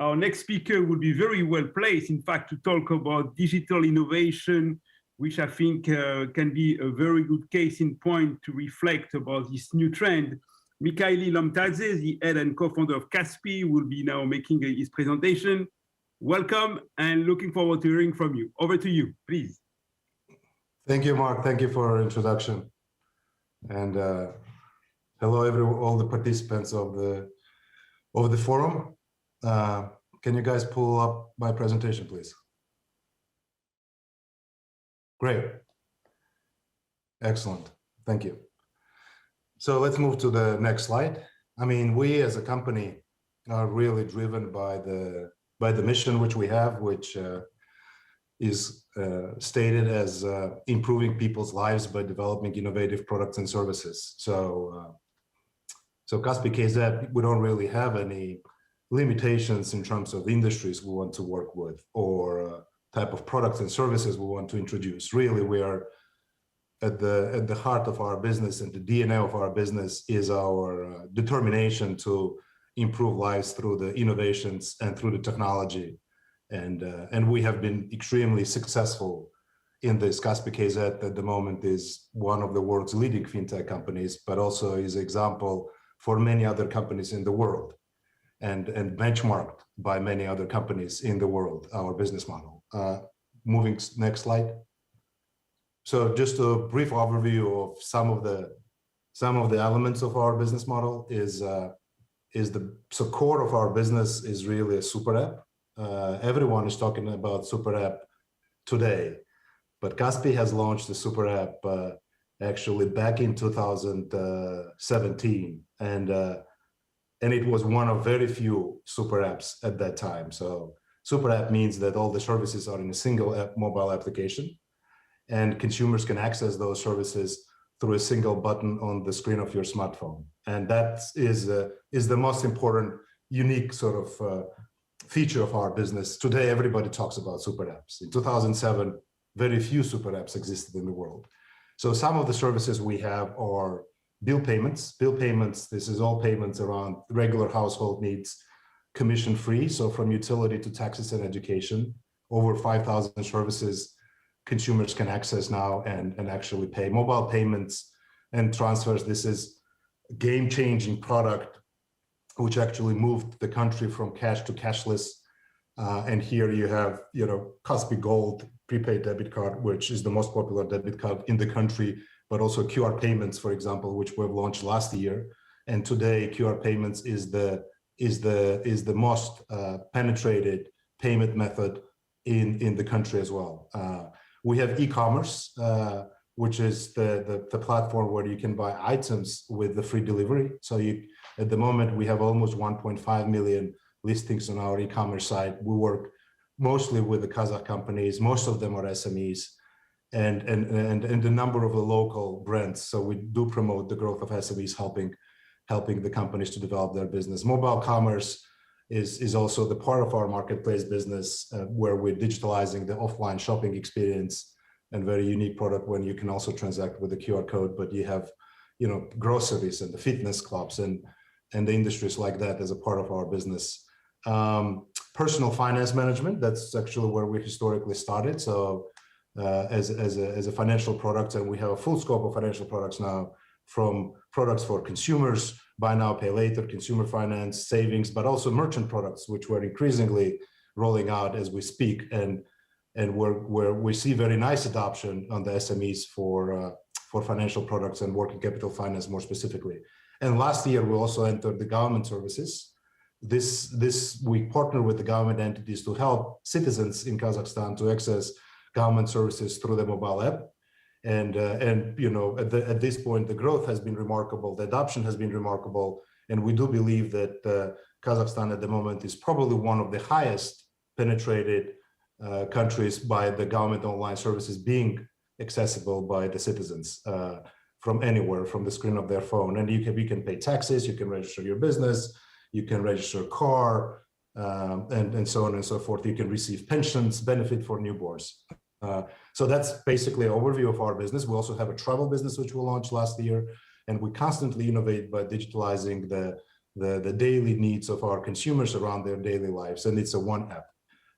our next speaker will be very well placed, in fact, to talk about digital innovation, which I think can be a very good case in point to reflect about this new trend. Mikhail Lomtadze, the head and co-founder of Kaspi, will be now making his presentation. Welcome and looking forward to hearing from you. Over to you, please. Thank you, Mark. Thank you for our introduction. And hello, all the participants of the forum. Can you guys pull up my presentation, please? Great. Excellent. Thank you. So let's move to the next slide. I mean, we as a company are really driven by the mission which we have, which is stated as improving people's lives by developing innovative products and services. So Kaspi.kz, we don't really have any limitations in terms of industries we want to work with or type of products and services we want to introduce. Really, we are at the heart of our business, and the DNA of our business is our determination to improve lives through the innovations and through the technology. And we have been extremely successful in this. Kaspi.kz at the moment is one of the world's leading fintech companies, but also is an example for many other companies in the world, and benchmarked by many other companies in the world, our business model. Moving next slide. So just a brief overview of some of the elements of our business model so core of our business is really a super app. Everyone is talking about super app today, but Kaspi has launched the super app actually back in 2017, and it was one of very few super apps at that time. So super app means that all the services are in a single mobile application, and consumers can access those services through a single button on the screen of your smartphone. And that is the most important, unique sort of feature of our business. Today, everybody talks about super apps. In 2007, very few super apps existed in the world. So some of the services we have are bill payments. Bill payments, this is all payments around regular household needs, commission-free. So from utility to taxes and education, over 5,000 services consumers can access now and actually pay. Mobile payments and transfers, this is a game-changing product which actually moved the country from cash to cashless. And here you have, Kaspi Gold prepaid debit card, which is the most popular debit card in the country, but also QR payments, for example, which we've launched last year. And today, QR payments is the most penetrated payment method in the country as well. We have e-commerce, which is the platform where you can buy items with the free delivery. So at the moment, we have almost 1.5 million listings on our e-commerce site. We work mostly with the Kazakh companies. Most of them are SMEs and a number of the local brands. So we do promote the growth of SMEs, helping the companies to develop their business. Mobile commerce is also the part of our marketplace business where we're digitalizing the offline shopping experience, and very unique product when you can also transact with the QR code, but you have, groceries and the fitness clubs and the industries like that as a part of our business. Personal finance management, that's actually where we historically started. So as a financial product, and we have a full scope of financial products now, from products for consumers, buy now, pay later, consumer finance, savings, but also merchant products, which we're increasingly rolling out as we speak, and where we see very nice adoption on the SMEs for financial products and working capital finance more specifically. And last year, we also entered the government services. We partner with the government entities to help citizens in Kazakhstan to access government services through the mobile app. And at this point, the growth has been remarkable, the adoption has been remarkable, and we do believe that Kazakhstan at the moment is probably one of the highest penetrated countries by the government online services being accessible by the citizens from anywhere, from the screen of their phone. And you can pay taxes, you can register your business, you can register a car, and so on and so forth. You can receive pensions, benefit for newborns. So that's basically an overview of our business. We also have a travel business, which we launched last year, and we constantly innovate by digitalizing the daily needs of our consumers around their daily lives, and it's a one app.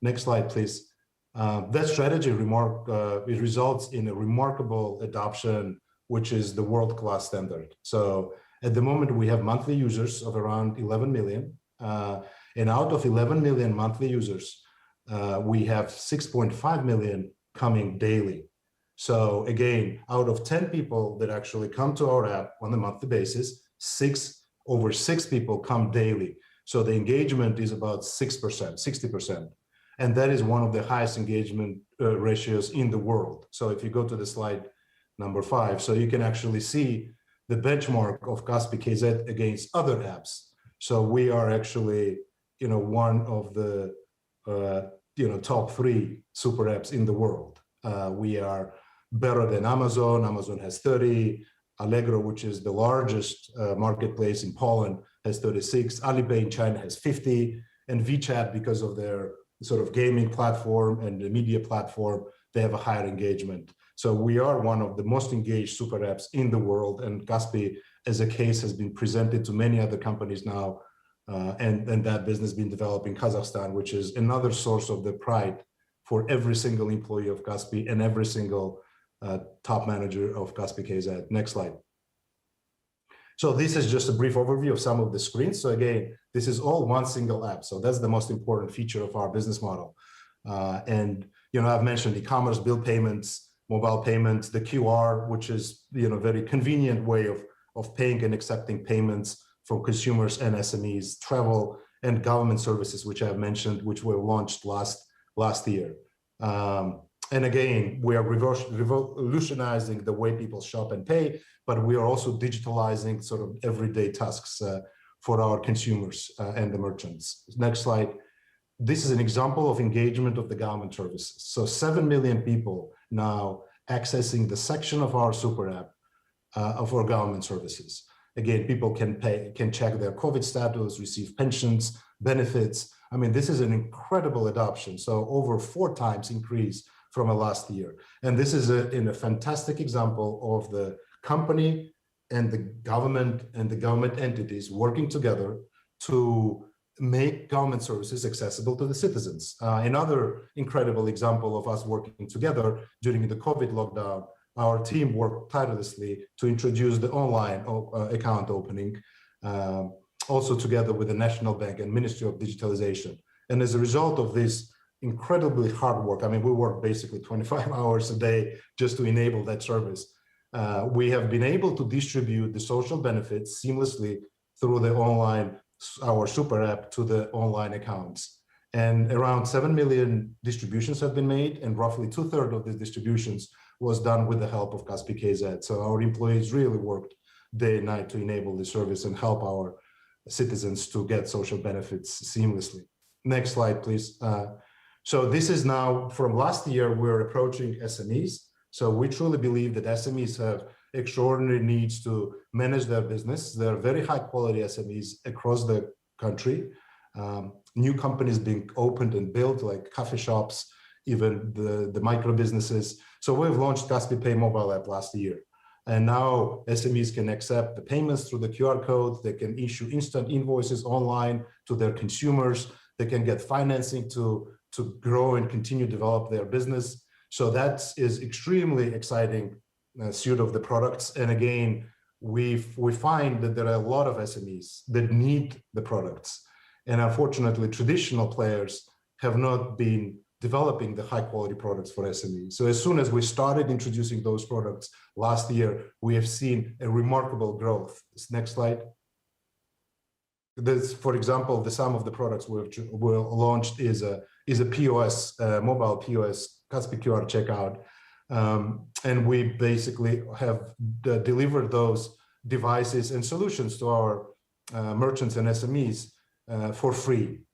Next slide, please. That strategy it results in a remarkable adoption, which is the world-class standard. So at the moment, we have monthly users of around 11 million. And out of 11 million monthly users, we have 6.5 million coming daily. So again, out of 10 people that actually come to our app on a monthly basis, over six people come daily. So the engagement is about 6%, 60%. And that is one of the highest engagement ratios in the world. So if you go to the slide number 5, so you can actually see the benchmark of Kaspi.kz against other apps. So we are actually, one of the, top 3 super apps in the world. We are better than Amazon. Amazon has 30. Allegro, which is the largest marketplace in Poland, has 36. Alipay in China has 50. And WeChat, because of their sort of gaming platform and the media platform, they have a higher engagement. So we are one of the most engaged super apps in the world, and Kaspi as a case has been presented to many other companies now, and that business has been developed in Kazakhstan, which is another source of the pride for every single employee of Kaspi and every single top manager of Kaspi.kz. Next slide. So this is just a brief overview of some of the screens. So again, this is all one single app. So that's the most important feature of our business model. And I've mentioned e-commerce, bill payments, mobile payments, the QR, which is very convenient way of paying and accepting payments from consumers and SMEs, travel and government services, which I've mentioned, which were launched last year. And again, we are revolutionizing the way people shop and pay, but we are also digitalizing sort of everyday tasks for our consumers and the merchants. Next slide. This is an example of engagement of the government services. So 7 million people now accessing the section of our super app of our government services. Again, people can check their COVID status, receive pensions, benefits. I mean, this is an incredible adoption. So over 4 times increase from last year. And this is a fantastic example of the company and the government entities working together to make government services accessible to the citizens. Another incredible example of us working together during the COVID lockdown, our team worked tirelessly to introduce the online account opening, also together with the National Bank and Ministry of Digitalization. And as a result of this incredibly hard work, I mean, we work basically 25 hours a day just to enable that service. We have been able to distribute the social benefits seamlessly through the our super app to the online accounts. And around 7 million distributions have been made, and roughly 2/3 of these distributions was done with the help of Kaspi.kz. So our employees really worked day and night to enable the service and help our citizens to get social benefits seamlessly. Next slide, please. So this is now from last year, we're approaching SMEs. So we truly believe that SMEs have extraordinary needs to manage their business. There are very high quality SMEs across the country. New companies being opened and built, like coffee shops, even the micro businesses. So we've launched Kaspi Pay mobile app last year. And now SMEs can accept the payments through the QR code. They can issue instant invoices online to their consumers. They can get financing to grow and continue to develop their business. So that is extremely exciting suite of the products. And again, we find that there are a lot of SMEs that need the products. And unfortunately, traditional players have not been developing the high quality products for SMEs. So as soon as we started introducing those products last year, we have seen a remarkable growth. Next slide. This, for example, the sum of the products we launched is a POS, mobile POS, Kaspi QR checkout. And we basically have delivered those devices and solutions to our merchants and SMEs for free.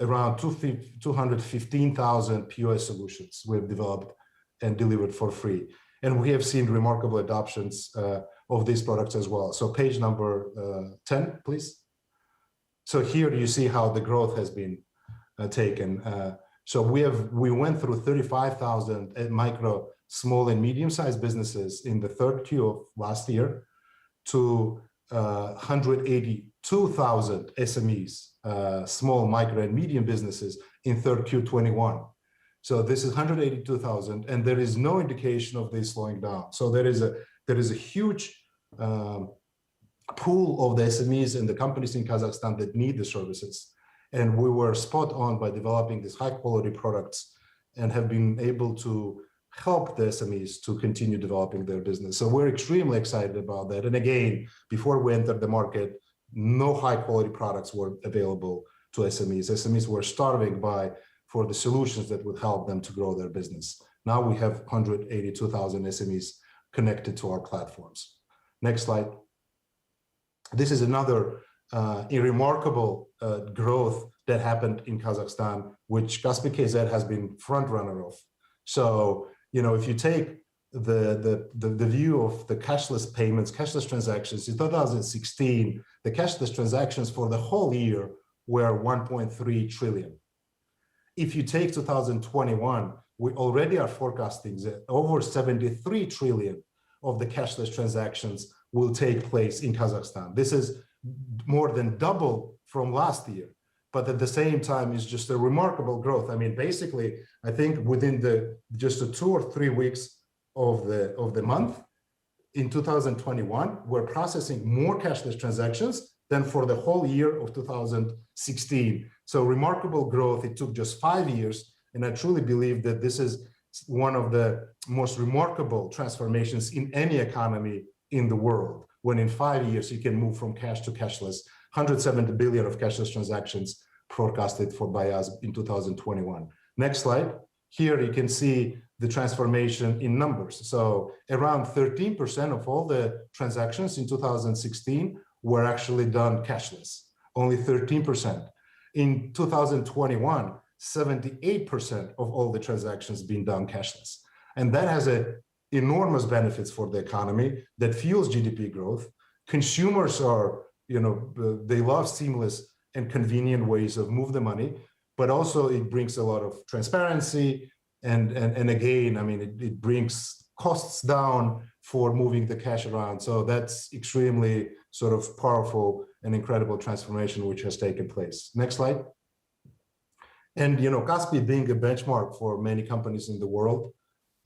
Around 215,000 POS solutions we've developed and delivered for free. And we have seen remarkable adoptions of these products as well. So page number 10, please. So here you see how the growth has been taken. So we went through 35,000 micro, small and medium-sized businesses in the third Q of last year to 180 2,000 SMEs, small, micro, and medium businesses in third Q21. So this is 182,000, and there is no indication of this slowing down. So there is a huge pool of the SMEs and the companies in Kazakhstan that need the services. And we were spot on by developing these high quality products and have been able to help the SMEs to continue developing their business. So we're extremely excited about that. And again, before we entered the market, no high quality products were available to SMEs. SMEs were starving for the solutions that would help them to grow their business. Now we have 182,000 SMEs connected to our platforms. Next slide. This is another remarkable growth that happened in Kazakhstan, which Kaspi.kz has been front runner of. So, you know, if you take the view of the cashless payments, cashless transactions, in 2016, the cashless transactions for the whole year were 1.3 trillion. If you take 2021, we already are forecasting that over 73 trillion of the cashless transactions will take place in Kazakhstan. This is more than double from last year, but at the same time is just a remarkable growth. I mean, basically, I think within just the 2 or 3 weeks of the month in 2021, we're processing more cashless transactions than for the whole year of 2016. So remarkable growth. It took just 5 years, and I truly believe that this is one of the most remarkable transformations in any economy in the world, when in 5 years you can move from cash to cashless. 170 billion of cashless transactions forecasted by us in 2021. Next slide. Here you can see the transformation in numbers. So around 13% of all the transactions in 2016 were actually done cashless, only 13%. In 2021, 78% of all the transactions being done cashless. And that has enormous benefits for the economy that fuels GDP growth. Consumers are, they love seamless and convenient ways of move the money, but also it brings a lot of transparency. And again, I mean, it brings costs down for moving the cash around. So that's extremely sort of powerful and incredible transformation which has taken place. Next slide. And, Kaspi being a benchmark for many companies in the world,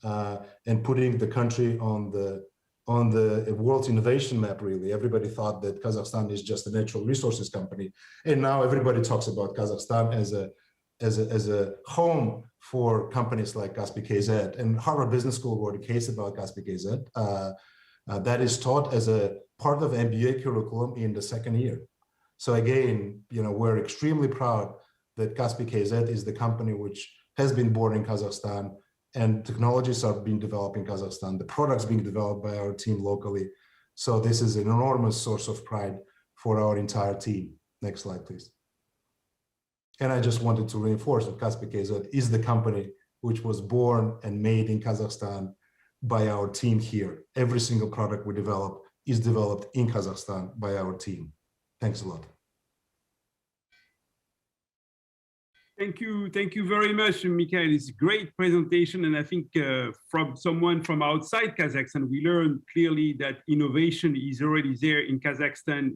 and putting the country on the world's innovation map, really. Everybody thought that Kazakhstan is just a natural resources company. And now everybody talks about Kazakhstan as a home for companies like Kaspi.kz. And Harvard Business School wrote a case about Kaspi.kz that is taught as a part of MBA curriculum in the second year. So again, we're extremely proud that Kaspi.kz is the company which has been born in Kazakhstan, and technologies are being developed in Kazakhstan, the products being developed by our team locally. So this is an enormous source of pride for our entire team. Next slide, please. And I just wanted to reinforce that Kaspi.kz is the company which was born and made in Kazakhstan by our team here. Every single product we develop is developed in Kazakhstan by our team. Thanks a lot. Thank you very much, Mikhail. It's a great presentation, and I think from someone from outside Kazakhstan, we learned clearly that innovation is already there in Kazakhstan.